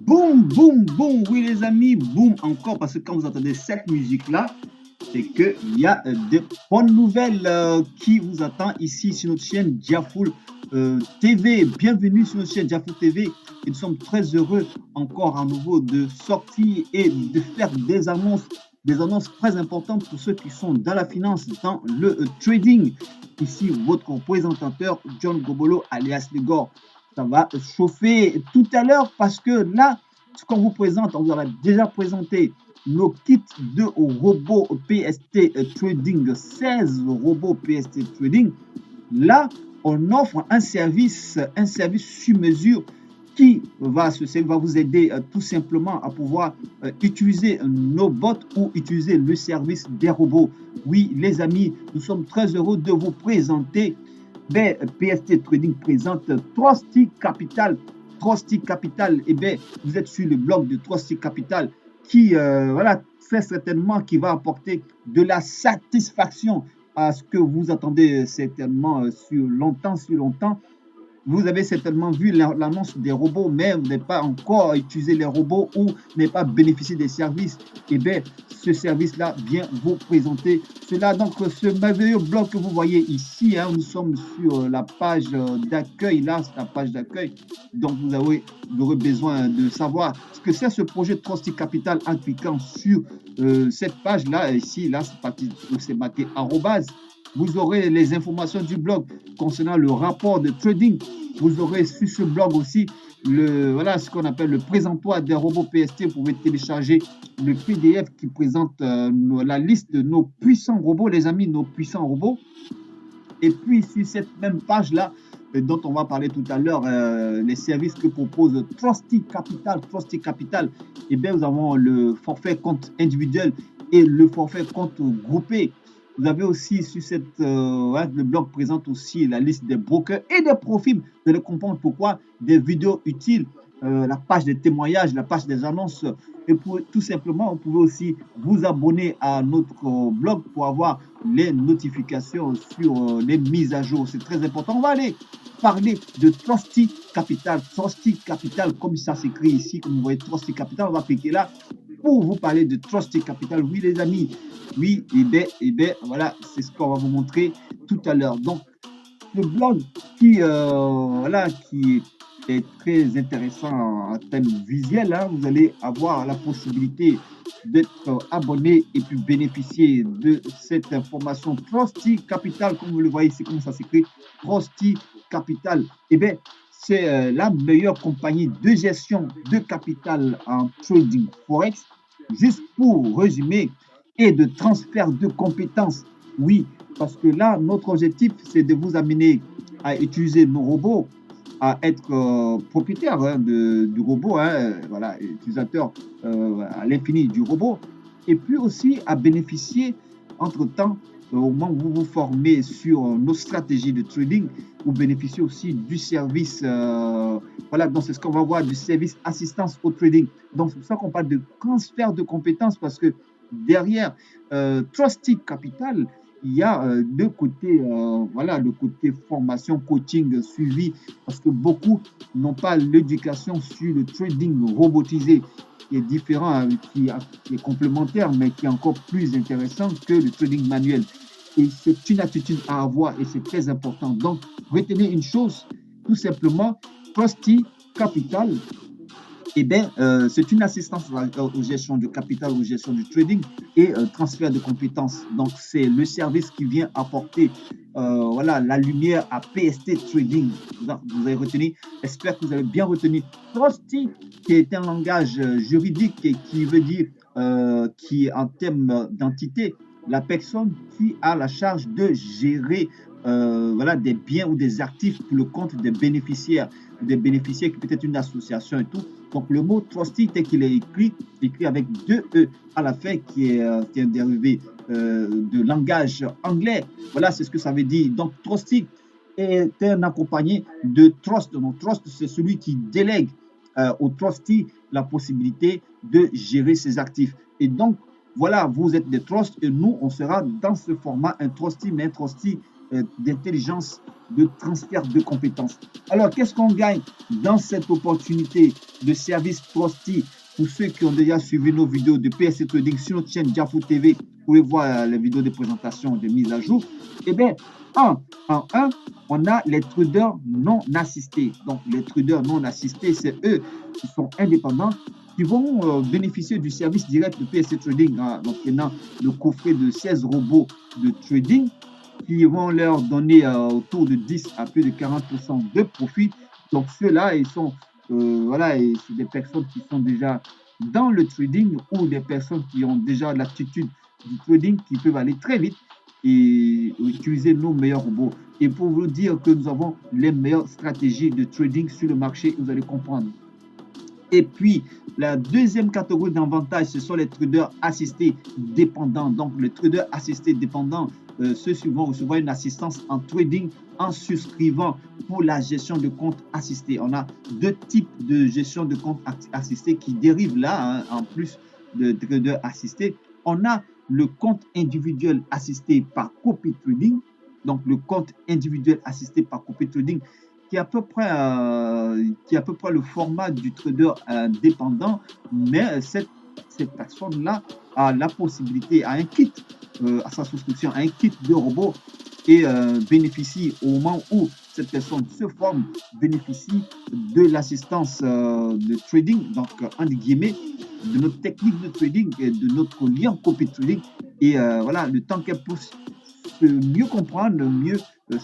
Boum, boum, boum, oui les amis, boum encore, parce que quand vous entendez cette musique-là, c'est qu'il y a de bonnes nouvelles qui vous attendent ici sur notre chaîne Diafoul TV. Bienvenue sur notre chaîne Diafoul TV. Et nous sommes très heureux encore à nouveau de sortir et de faire des annonces très importantes pour ceux qui sont dans la finance, dans le trading. Ici, votre présentateur John Gobolo alias Legor. Ça va chauffer tout à l'heure parce que là, ce qu'on vous présente, on vous aura déjà présenté nos kits de robots PST Trading, 16 robots PST Trading. Là, on offre un service sur mesure qui va vous aider tout simplement à pouvoir utiliser nos bots ou utiliser le service des robots. Oui, les amis, nous sommes très heureux de vous présenter PST Trading présente Trusty Capital. Trusty Capital, et bien, vous êtes sur le blog de Trusty Capital qui, voilà, très certainement qui va apporter de la satisfaction à ce que vous attendez certainement sur longtemps. Vous avez certainement vu l'annonce des robots, mais vous n'avez pas encore utilisé les robots ou n'avez pas bénéficié des services. Et bien, ce service-là vient vous présenter cela. Donc, ce merveilleux blog que vous voyez ici, hein, nous sommes sur la page d'accueil. Là, c'est la page d'accueil. Donc, vous aurez besoin de savoir ce que c'est ce projet Trusty Capital en cliquant sur cette page-là. Ici, là, c'est marqué arrobase. Vous aurez les informations du blog concernant le rapport de trading. Vous aurez sur ce blog aussi voilà, ce qu'on appelle le présentoir des robots PST. Vous pouvez télécharger le PDF qui présente la liste de nos puissants robots, les amis, nos puissants robots. Et puis sur cette même page-là, dont on va parler tout à l'heure, les services que propose Trusty Capital. Trusty Capital, eh bien, nous avons le forfait compte individuel et le forfait compte groupé. Vous avez aussi sur le blog présente aussi la liste des brokers et des profils. Vous allez comprendre pourquoi, des vidéos utiles, la page des témoignages, la page des annonces. Et tout simplement, vous pouvez aussi vous abonner à notre blog pour avoir les notifications sur les mises à jour. C'est très important. On va aller parler de Trusty Capital. Trusty Capital, comme ça s'écrit ici, comme vous voyez, Trusty Capital. On va cliquer là pour vous parler de Trusty Capital. Oui, les amis. Oui, et bien, voilà, c'est ce qu'on va vous montrer tout à l'heure. Donc, le blog voilà, qui est très intéressant en termes visuels, hein, vous allez avoir la possibilité d'être abonné et puis bénéficier de cette information. Trusty Capital, comme vous le voyez ici, comment ça s'écrit, Trusty Capital. Eh bien, c'est la meilleure compagnie de gestion de capital en trading forex. Juste pour résumer, et de transfert de compétences. Oui, parce que là, notre objectif, c'est de vous amener à utiliser nos robots, à être propriétaire du robot, hein, voilà, utilisateur à l'infini du robot, et puis aussi à bénéficier, entre-temps, au moment où vous vous formez sur nos stratégies de trading, vous bénéficiez aussi du service, voilà, donc c'est ce qu'on va voir, du service assistance au trading. Donc c'est pour ça qu'on parle de transfert de compétences, parce que derrière Trusty Capital, il y a le côté, voilà, le côté formation, coaching, suivi, parce que beaucoup n'ont pas l'éducation sur le trading robotisé, qui est différent, qui est complémentaire, mais qui est encore plus intéressant que le trading manuel. Et c'est une attitude à avoir et c'est très important. Donc, retenez une chose, tout simplement, Trusty Capital, Eh bien, c'est une assistance aux gestion de capital, aux gestion du trading et transfert de compétences. Donc, c'est le service qui vient apporter voilà, la lumière à PST Trading. Vous avez retenu, j'espère que vous avez bien retenu Trusty, qui est un langage juridique et qui veut dire, qui en termes d'entité, la personne qui a la charge de gérer voilà, des biens ou des actifs pour le compte des bénéficiaires qui peut être une association et tout. Donc le mot trustee tel qu'il est écrit avec deux E à la fin qui est un dérivé de langage anglais. Voilà, c'est ce que ça veut dire. Donc trustee est un accompagné de trust. Donc trust, c'est celui qui délègue au trustee la possibilité de gérer ses actifs. Et donc, voilà, vous êtes des trusts et nous, on sera dans ce format un trustee, mais un trustee d'intelligence, de transfert de compétences. Alors, qu'est-ce qu'on gagne dans cette opportunité de service trustee? Pour ceux qui ont déjà suivi nos vidéos de PSC Trading sur notre chaîne Diafou TV, vous pouvez voir les vidéos de présentation, de mise à jour. Eh bien, en un, on a les traders non assistés. Donc, les traders non assistés, c'est eux qui sont indépendants, qui vont bénéficier du service direct de PSC Trading, donc maintenant le coffret de 16 robots de trading qui vont leur donner autour de 10 à plus de 40% de profit. Donc ceux-là, ils sont voilà, et c'est des personnes qui sont déjà dans le trading ou des personnes qui ont déjà l'attitude du trading qui peuvent aller très vite et utiliser nos meilleurs robots. Et pour vous dire que nous avons les meilleures stratégies de trading sur le marché, vous allez comprendre. Et puis, la deuxième catégorie d'avantages, ce sont les traders assistés dépendants. Donc, les traders assistés dépendants, ceux-ci vont recevoir une assistance en trading en souscrivant pour la gestion de comptes assistés. On a deux types de gestion de comptes assistés qui dérivent là, hein, en plus de traders assistés. On a le compte individuel assisté par copy trading. Donc, le compte individuel assisté par copy trading, qui est à peu près le format du trader indépendant, mais cette personne-là a la possibilité, à un kit, à sa souscription, à un kit de robot et bénéficie au moment où cette personne se forme, bénéficie de l'assistance de trading, donc entre guillemets, de notre technique de trading et de notre lien copy trading. Et voilà, le temps qu'elle pousse, mieux comprendre, mieux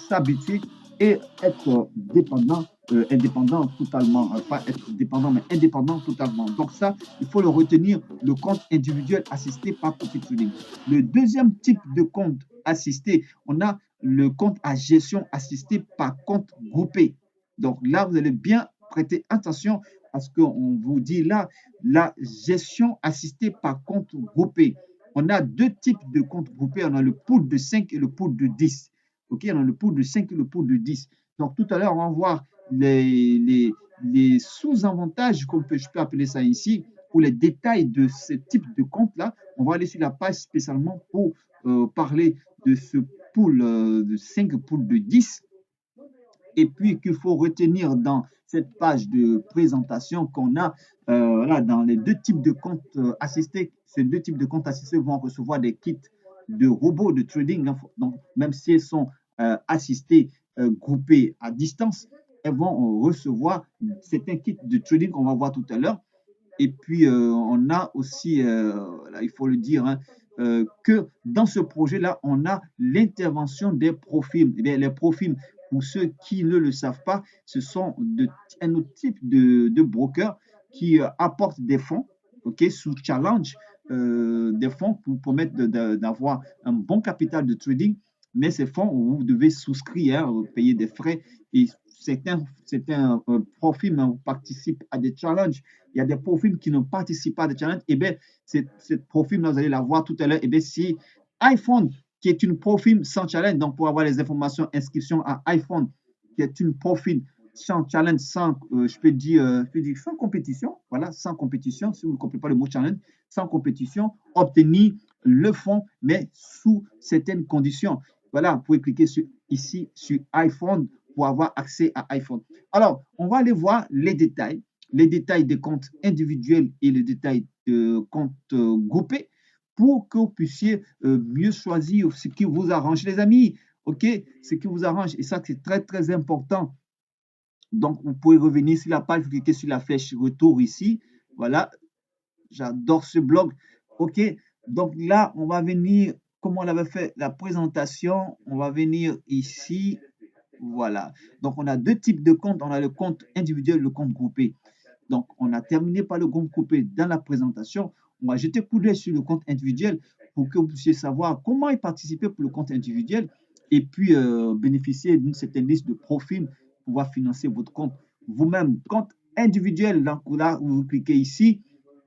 s'habituer et être dépendant, indépendant totalement, pas être dépendant, mais indépendant totalement. Donc ça, il faut le retenir, le compte individuel assisté par copy trading. Le deuxième type de compte assisté, on a le compte à gestion assisté par compte groupé. Donc là, vous allez bien prêter attention à ce qu'on vous dit là, la gestion assistée par compte groupé. On a deux types de comptes groupés. On a le pool de 5 et le pool de 10. OK, on a le pool de 5 et le pool de 10. Donc, tout à l'heure, on va voir les sous-avantages, comme je peux appeler ça ici, ou les détails de ce type de compte-là. On va aller sur la page spécialement pour parler de ce pool de 5 et pool de 10. Et puis qu'il faut retenir dans cette page de présentation qu'on a voilà, dans les deux types de comptes assistés. Ces deux types de comptes assistés vont recevoir des kits de robots de trading. Donc, même si elles sont assistées, groupées à distance, elles vont recevoir certains kits de trading qu'on va voir tout à l'heure. Et puis, on a aussi, là, il faut le dire, hein, que dans ce projet-là, on a l'intervention des profils. Eh bien, les profils, pour ceux qui ne le savent pas, ce sont un autre type de brokers qui apportent des fonds, ok, sous challenge, des fonds pour permettre d'avoir un bon capital de trading. Mais ces fonds, vous devez souscrire, hein, payer des frais. Et certains profils participent à des challenges. Il y a des profils qui ne participent pas à des challenges. Et bien, cette profil-là, vous allez la voir tout à l'heure. Et bien, si iPhone, qui est une profil sans challenge, donc pour avoir les informations, inscription à iPhone, qui est une profil sans challenge, sans, je peux dire, sans compétition, voilà, sans compétition, si vous ne comprenez pas le mot challenge, sans compétition, obtenir le fonds, mais sous certaines conditions. Voilà, vous pouvez cliquer ici sur iPhone pour avoir accès à iPhone. Alors, on va aller voir les détails des comptes individuels et les détails de comptes groupés pour que vous puissiez mieux choisir ce qui vous arrange, les amis. OK? Ce qui vous arrange. Et ça, c'est très, très important Donc, vous pouvez revenir sur la page, vous cliquez sur la flèche retour ici. Voilà, j'adore ce blog. OK, donc là, on va venir, comme on avait fait la présentation, on va venir ici. Voilà. Donc, on a deux types de comptes. On a le compte individuel et le compte groupé. Donc, on a terminé par le compte groupé dans la présentation. On va jeter un coup d'œil sur le compte individuel pour que vous puissiez savoir comment y participer pour le compte individuel et puis bénéficier d'une certaine liste de profils pour pouvoir financer votre compte vous-même. Compte individuel, donc là, vous cliquez ici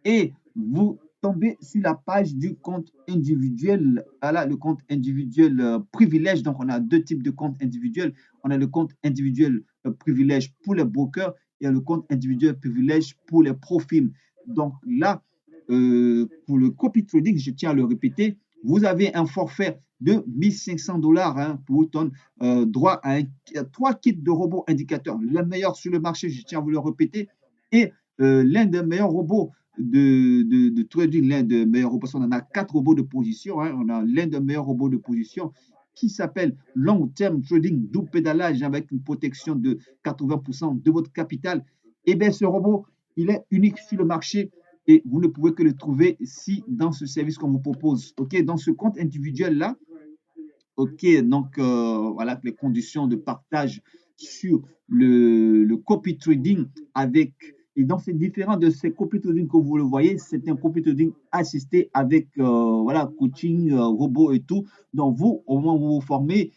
et vous tombez sur la page du compte individuel. Voilà, le compte individuel privilège. Donc, on a deux types de comptes individuels. On a le compte individuel privilège pour les brokers et le compte individuel privilège pour les profils. Donc là, pour le copy trading, je tiens à le répéter, vous avez un forfait de 1500 $ hein, pour donner droit à 3 kits de robots indicateurs, le meilleur sur le marché, je tiens à vous le répéter, et l'un des meilleurs robots de trading, l'un des meilleurs robots, on en a 4 robots de position, hein, on a l'un des meilleurs robots de position qui s'appelle Long Term Trading, double pédalage avec une protection de 80% de votre capital. Et bien ce robot, il est unique sur le marché et vous ne pouvez que le trouver ici dans ce service qu'on vous propose. OK, dans ce compte individuel-là, OK, donc voilà les conditions de partage sur le copy trading avec et donc c'est différent de ces copy trading que vous le voyez, c'est un copy trading assisté avec voilà coaching, robot et tout. Donc vous, au moment où vous vous formez,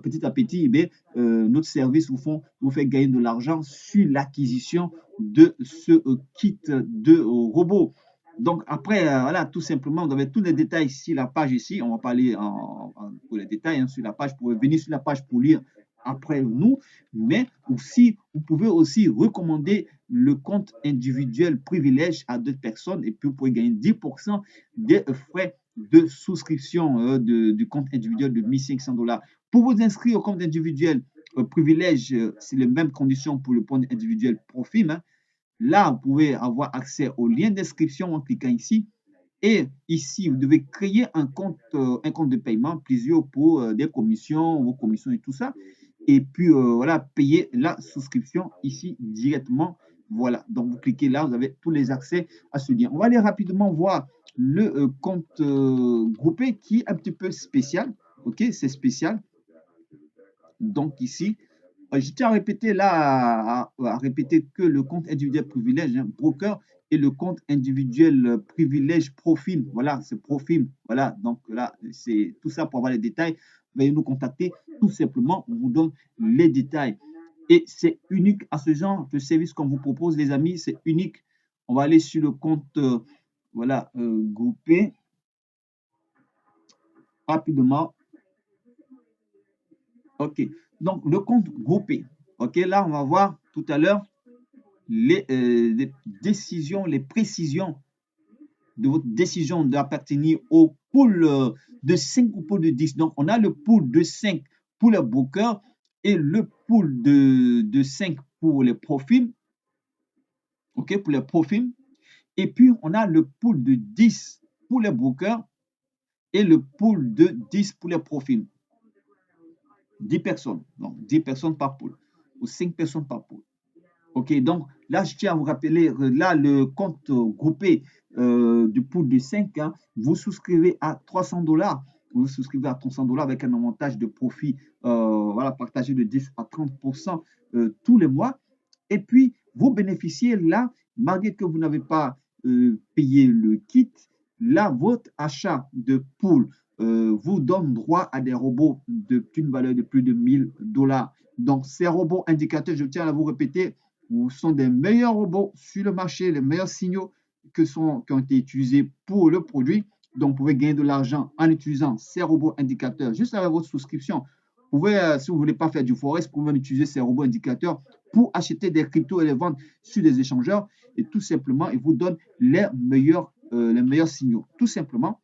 petit à petit, eh bien, notre service vous fait gagner de l'argent sur l'acquisition de ce kit de robot. Donc après, voilà, tout simplement, vous avez tous les détails sur la page ici. On va parler pour les détails hein, sur la page. Vous pouvez venir sur la page pour lire après nous. Mais aussi, vous pouvez aussi recommander le compte individuel privilège à d'autres personnes et puis vous pouvez gagner 10% des frais de souscription du compte individuel de 1500 $. Pour vous inscrire au compte individuel privilège, c'est les mêmes conditions pour le compte individuel profil. Hein. Là, vous pouvez avoir accès au lien d'inscription en cliquant ici. Et ici, vous devez créer un compte de paiement, plusieurs pour des commissions, vos commissions et tout ça. Et puis, voilà, payer la souscription ici directement. Voilà, donc vous cliquez là, vous avez tous les accès à ce lien. On va aller rapidement voir le compte groupé qui est un petit peu spécial. OK, c'est spécial. Donc ici, je tiens à répéter là, à répéter que le compte individuel privilège, hein, broker, et le compte individuel privilège profil. Voilà, c'est profil. Voilà, donc là, c'est tout ça pour avoir les détails. Veuillez nous contacter. Tout simplement, on vous donne les détails. Et c'est unique à ce genre de service qu'on vous propose, les amis. C'est unique. On va aller sur le compte, voilà, groupé rapidement. OK. Donc, le compte groupé. OK, là, on va voir tout à l'heure les décisions, les précisions de votre décision d'appartenir au pool de 5 ou pool de 10. Donc, on a le pool de 5 pour les brokers et le pool de 5 pour les profils. OK, pour les profils. Et puis, on a le pool de 10 pour les brokers et le pool de 10 pour les profils. 10 personnes. Donc, 10 personnes par pool ou 5 personnes par pool. OK, donc là, je tiens à vous rappeler, là, le compte groupé du pool de 5, hein, vous souscrivez à 300 $. Vous souscrivez à 300 $ avec un avantage de profit voilà, partagé de 10 à 30% tous les mois. Et puis, vous bénéficiez là, malgré que vous n'avez pas payé le kit, là, votre achat de pool vous donne droit à des robots d'une valeur de plus de 1000 $. Donc, ces robots indicateurs, je tiens à vous répéter, sont des meilleurs robots sur le marché, les meilleurs signaux qui ont été utilisés pour le produit. Donc, vous pouvez gagner de l'argent en utilisant ces robots indicateurs juste avec votre souscription. Vous pouvez, si vous ne voulez pas faire du forex, vous pouvez utiliser ces robots indicateurs pour acheter des cryptos et les vendre sur des échangeurs. Et tout simplement, ils vous donnent les meilleurs signaux. Tout simplement,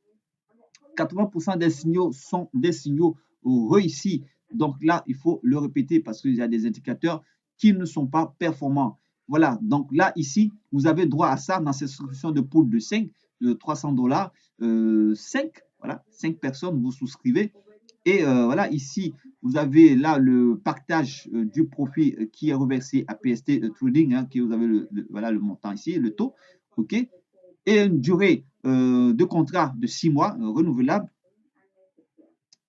80% des signaux sont des signaux réussis. Donc là, il faut le répéter parce qu'il y a des indicateurs qui ne sont pas performants. Voilà, donc là, ici, vous avez droit à ça dans cette souscription de pool de 5, de 300 $, 5, voilà, 5 personnes, vous souscrivez. Et voilà, ici, vous avez là le partage du profit qui est reversé à PST Trading, hein, qui vous avez voilà, le montant ici, le taux, OK? Et une durée de contrat de 6 mois renouvelable.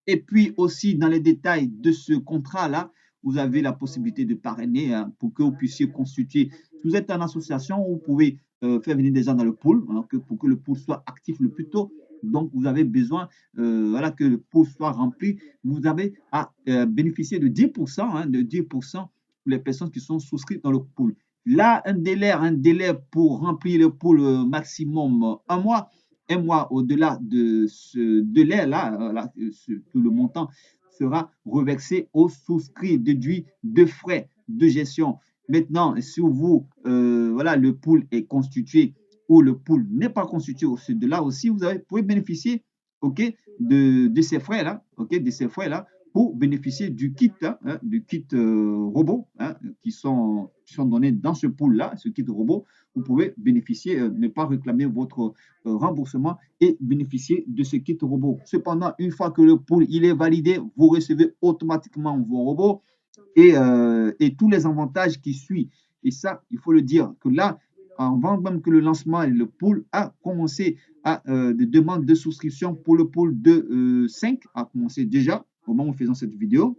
Et puis aussi, dans les détails de ce contrat-là, vous avez la possibilité de parrainer hein, pour que vous puissiez constituer. Si vous êtes en association, vous pouvez faire venir des gens dans le pool hein, pour que le pool soit actif le plus tôt. Donc, vous avez besoin voilà, que le pool soit rempli. Vous avez à bénéficier de 10%, hein, de 10% pour les personnes qui sont souscrites dans le pool. Là, un délai pour remplir le pool maximum un mois au-delà de ce délai-là, tout le montant sera reversé aux souscrits, déduit de frais de gestion. Maintenant, si vous, voilà, le pool est constitué ou le pool n'est pas constitué, de là aussi, pouvez bénéficier ok, de ces frais-là, ok, de ces frais-là, pour bénéficier du kit robot hein, qui sont donnés dans ce pool-là, ce kit robot. Vous pouvez bénéficier, ne pas réclamer votre remboursement et bénéficier de ce kit robot. Cependant, une fois que le pool il est validé, vous recevez automatiquement vos robots et tous les avantages qui suivent. Et ça, il faut le dire que là, avant même que le lancement et le pool a commencé à des demandes de souscription pour le pool de 5 a commencé déjà au moment où nous faisons cette vidéo.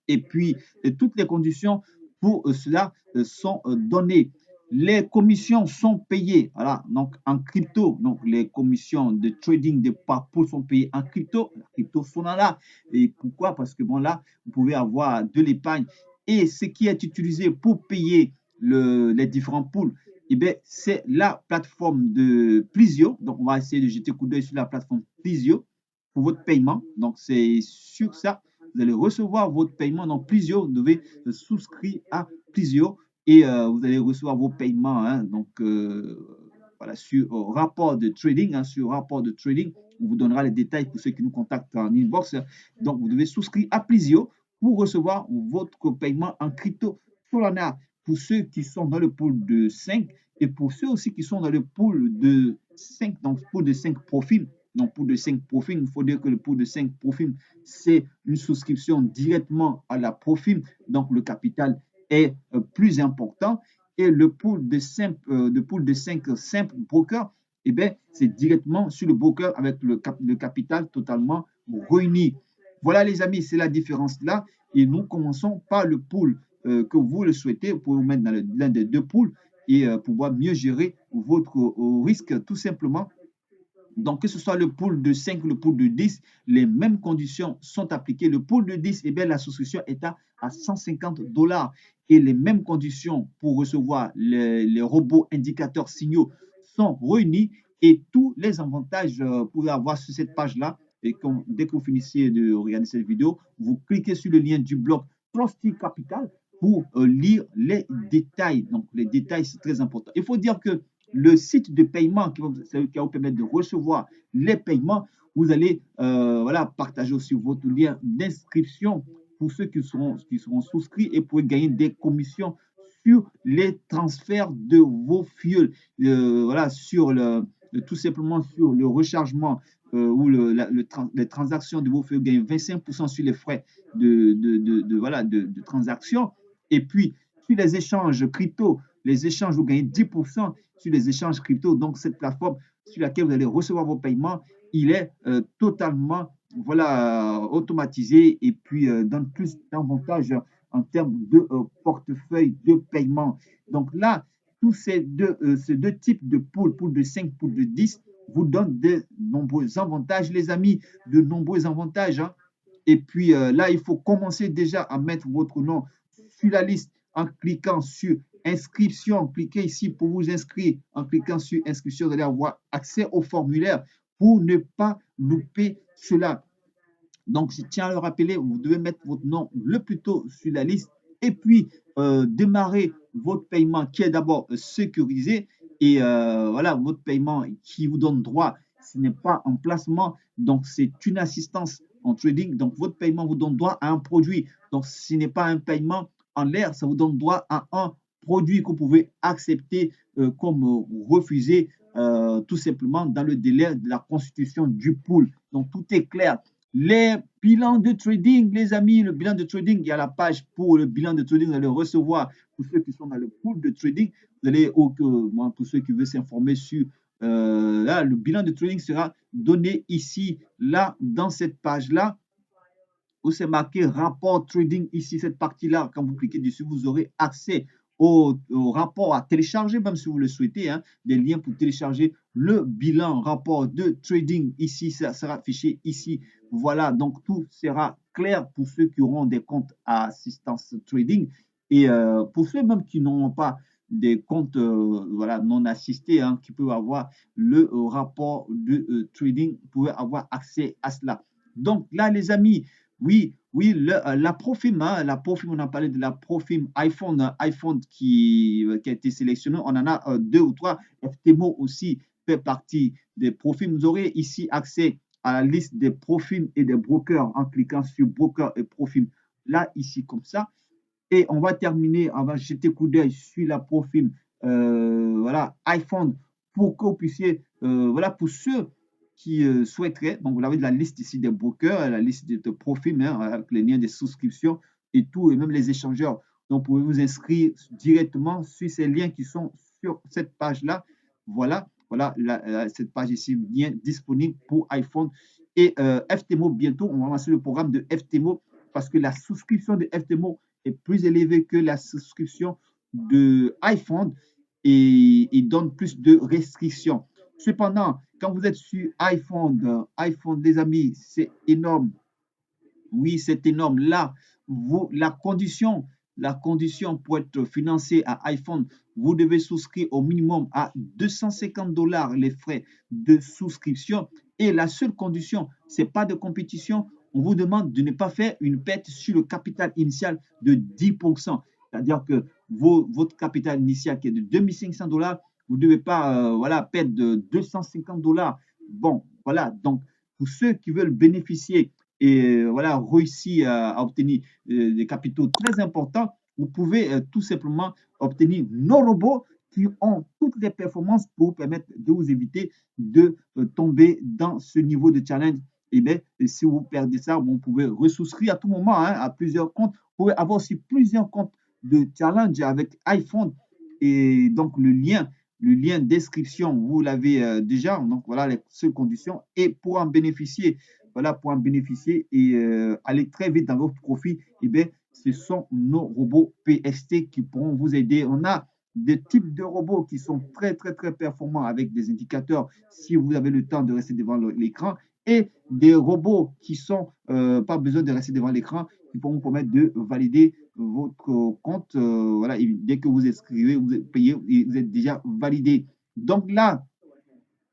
Et puis, toutes les conditions pour cela sont données. Les commissions sont payées voilà, donc en crypto. Donc, les commissions de trading de parcours sont payées en crypto. Les cryptos sont là. Et pourquoi? Parce que bon, là, vous pouvez avoir de l'épargne. Et ce qui est utilisé pour payer les différents pools, eh bien, c'est la plateforme de Plizio. Donc, on va essayer de jeter un coup d'œil sur la plateforme Plizio pour votre paiement. Donc, c'est sur ça vous allez recevoir votre paiement dans Plizio. Vous devez souscrire à Plizio et vous allez recevoir vos paiements. Hein, donc, voilà, sur rapport de trading, hein, sur rapport de trading, on vous donnera les détails pour ceux qui nous contactent en inbox. Donc, vous devez souscrire à Plizio pour recevoir votre paiement en crypto Solana pour ceux qui sont dans le pool de 5 et pour ceux aussi qui sont dans le pool de 5, donc pool de 5 profils. Donc, pour de 5 profils, il faut dire que le pool de 5 profils, c'est une souscription directement à la profil. Donc, le capital est plus important. Et le pool de 5 simples brokers, eh bien, c'est directement sur le broker avec le capital totalement réuni. Voilà, les amis, c'est la différence là. Et nous commençons par le pool que vous le souhaitez pour vous mettre dans l'un des deux pools et pouvoir mieux gérer votre risque tout simplement. Donc, que ce soit le pool de 5 ou le pool de 10, les mêmes conditions sont appliquées. Le pool de 10, eh bien, la souscription est à 150$ et les mêmes conditions pour recevoir les robots indicateurs signaux sont réunis et tous les avantages vous pouvez avoir sur cette page-là. Et dès que vous finissez de regarder cette vidéo, vous cliquez sur le lien du blog Trusty Capital pour lire les détails. Donc, les détails, c'est très important. Il faut dire que le site de paiement qui va vous permettre de recevoir les paiements, vous allez voilà, partager aussi votre lien d'inscription pour ceux qui seront souscrits et pour gagner des commissions sur les transferts de vos fuels. Voilà, tout simplement sur le rechargement ou les transactions de vos fuels, gagnez 25% sur les frais voilà, de transaction. Et puis, sur les échanges crypto, les échanges, vous gagnez 10% sur les échanges crypto. Donc, cette plateforme sur laquelle vous allez recevoir vos paiements, il est totalement voilà, automatisé et puis donne plus d'avantages en termes de portefeuille de paiement. Donc là, tous ces deux types de poules de 5, poules de 10, vous donnent de nombreux avantages, les amis, de nombreux avantages. Hein. Et puis là, il faut commencer déjà à mettre votre nom sur la liste en cliquant sur inscription. Cliquez ici pour vous inscrire. En cliquant sur inscription, vous allez avoir accès au formulaire pour ne pas louper cela. Donc, je tiens à le rappeler, vous devez mettre votre nom le plus tôt sur la liste et puis démarrer votre paiement qui est d'abord sécurisé et voilà, votre paiement qui vous donne droit, ce n'est pas un placement, donc c'est une assistance en trading. Donc, votre paiement vous donne droit à un produit. Donc, ce n'est pas un paiement en l'air, ça vous donne droit à un produit que vous pouvez accepter comme refuser tout simplement dans le délai de la constitution du pool. Donc, tout est clair. Les bilans de trading, les amis, le bilan de trading, il y a la page pour le bilan de trading, vous allez recevoir pour ceux qui sont dans le pool de trading, vous allez, pour ceux qui veulent s'informer sur, là, le bilan de trading sera donné ici, là, dans cette page-là, où c'est marqué rapport trading ici, cette partie-là, quand vous cliquez dessus, vous aurez accès au rapport à télécharger, même si vous le souhaitez, hein, des liens pour télécharger le bilan rapport de trading ici, ça sera affiché ici. Voilà, donc tout sera clair pour ceux qui auront des comptes à assistance trading et pour ceux même qui n'auront pas des comptes voilà, non assistés, hein, qui peuvent avoir le rapport de trading, vous pouvez avoir accès à cela. Donc là, les amis, oui, oui, la Profim, hein, la Profim, on a parlé de la Profim iPhone, iPhone qui a été sélectionné. On en a deux ou trois. FTMO aussi fait partie des Profim. Vous aurez ici accès à la liste des Profim et des brokers en cliquant sur Broker et Profim. Là, ici, comme ça. Et on va terminer, on va jeter coup d'œil sur la Profim, voilà, iPhone, pour que vous puissiez, voilà, pour ceux qui souhaiteraient, donc vous avez de la liste ici des brokers, la liste de Profim, hein, avec les liens des souscriptions et tout, et même les échangeurs. Donc, vous pouvez vous inscrire directement sur ces liens qui sont sur cette page-là. Voilà, voilà cette page ici bien disponible pour iPhone et FTMO. Bientôt, on va lancer le programme de FTMO parce que la souscription de FTMO est plus élevée que la souscription de iPhone et donne plus de restrictions. Cependant, quand vous êtes sur iPhone, les amis, c'est énorme. Oui, c'est énorme. Là, la condition pour être financé à iPhone, vous devez souscrire au minimum à 250 dollars les frais de souscription. Et la seule condition, ce n'est pas de compétition. On vous demande de ne pas faire une perte sur le capital initial de 10%. C'est-à-dire que votre capital initial qui est de 2500 dollars, vous ne devez pas voilà, perdre de 250 dollars. Bon, voilà. Donc, pour ceux qui veulent bénéficier et voilà, réussi à obtenir des capitaux très importants, vous pouvez tout simplement obtenir nos robots qui ont toutes les performances pour vous permettre de vous éviter de tomber dans ce niveau de challenge. Et bien, si vous perdez ça, vous pouvez ressouscrire à tout moment hein, à plusieurs comptes. Vous pouvez avoir aussi plusieurs comptes de challenge avec iPhone. Et donc, le lien description, vous l'avez déjà. Donc, voilà les seules conditions. Et pour en bénéficier, voilà, pour en bénéficier et aller très vite dans votre profit, eh bien, ce sont nos robots PST qui pourront vous aider. On a des types de robots qui sont très, très, très performants avec des indicateurs si vous avez le temps de rester devant l'écran et des robots qui sont pas besoin de rester devant l'écran, qui pourront vous permettre de valider votre compte. Voilà, et dès que vous inscrivez, vous payez, vous êtes déjà validé. Donc là,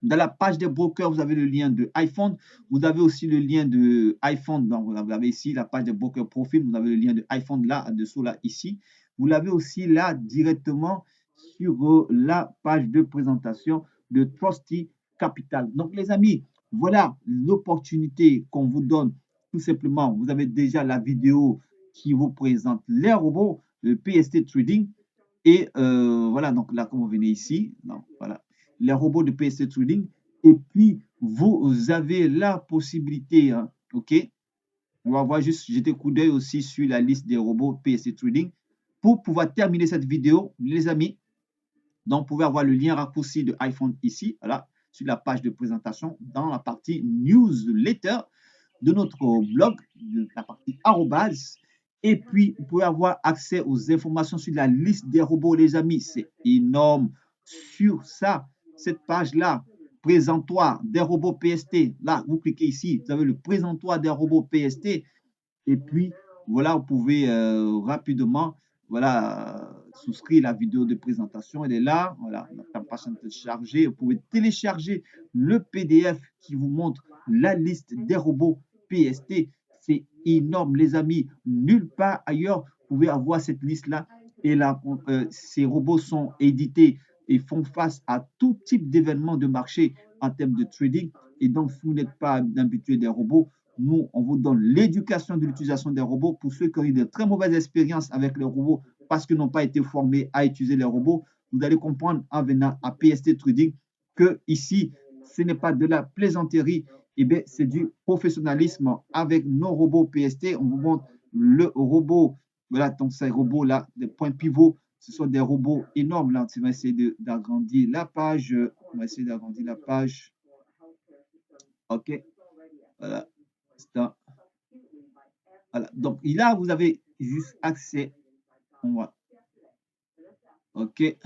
dans la page des brokers, vous avez le lien de iPhone. Vous avez aussi le lien de iPhone. Donc, vous avez ici la page des brokers profil. Vous avez le lien de iPhone là, en dessous, là, ici. Vous l'avez aussi là directement sur la page de présentation de Trusty Capital. Donc, les amis, voilà l'opportunité qu'on vous donne. Tout simplement, vous avez déjà la vidéo qui vous présente les robots, le PST Trading. Et voilà, donc là, comme vous venez ici, donc, voilà, les robots de PST Trading. Et puis, vous avez la possibilité, hein, OK, on va voir juste jeter un coup d'œil aussi sur la liste des robots PST Trading. Pour pouvoir terminer cette vidéo, les amis, donc vous pouvez avoir le lien raccourci de iPhone ici, voilà, sur la page de présentation, dans la partie newsletter de notre blog, de la partie arrobase. Et puis, vous pouvez avoir accès aux informations sur la liste des robots, les amis. C'est énorme. Sur ça, cette page-là, présentoir des robots PST. Là, vous cliquez ici, vous avez le présentoir des robots PST. Et puis, voilà, vous pouvez rapidement voilà, souscrire la vidéo de présentation. Elle est là. Voilà, la page est chargée. Vous pouvez télécharger le PDF qui vous montre la liste des robots PST. C'est énorme, les amis. Nulle part ailleurs, vous pouvez avoir cette liste-là. Et là, ces robots sont édités et font face à tout type d'événements de marché en termes de trading. Et donc, si vous n'êtes pas habitué des robots, nous, on vous donne l'éducation de l'utilisation des robots pour ceux qui ont eu de très mauvaises expériences avec les robots parce qu'ils n'ont pas été formés à utiliser les robots. Vous allez comprendre en venant à PST Trading que ici, ce n'est pas de la plaisanterie eh bien, c'est du professionnalisme avec nos robots PST. On vous montre le robot. Voilà, donc ces robots-là, des points pivots, ce sont des robots énormes. Là, on va essayer d'agrandir la page. On va essayer d'agrandir la page. OK. Voilà. Voilà. Donc, là, vous avez juste accès. On va. OK.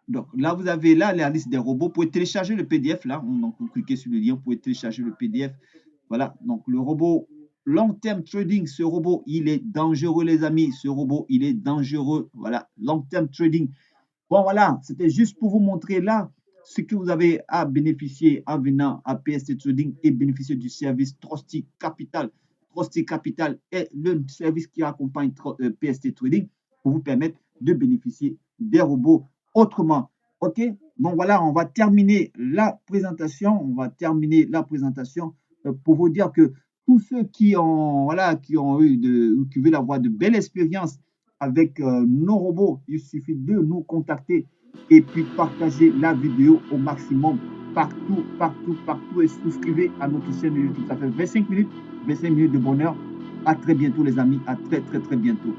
Donc, là, vous avez là la liste des robots. Vous pouvez télécharger le PDF. Là, donc, vous cliquez sur le lien. Vous pouvez télécharger le PDF. Voilà. Donc, le robot long term trading, ce robot, il est dangereux, les amis. Ce robot, il est dangereux. Voilà. Long term trading. Bon, voilà. C'était juste pour vous montrer là ce que vous avez à bénéficier en venant à PST Trading et bénéficier du service Trusty Capital. Trusty Capital est le service qui accompagne PST Trading pour vous permettre de bénéficier des robots autrement. OK? Donc voilà, on va terminer la présentation. On va terminer la présentation pour vous dire que tous ceux qui ont, voilà, qui veulent avoir de belles expériences avec nos robots, il suffit de nous contacter et puis partager la vidéo au maximum partout, partout, partout et souscrivez à notre chaîne YouTube. Ça fait 25 minutes de bonheur. À très bientôt les amis, à très bientôt.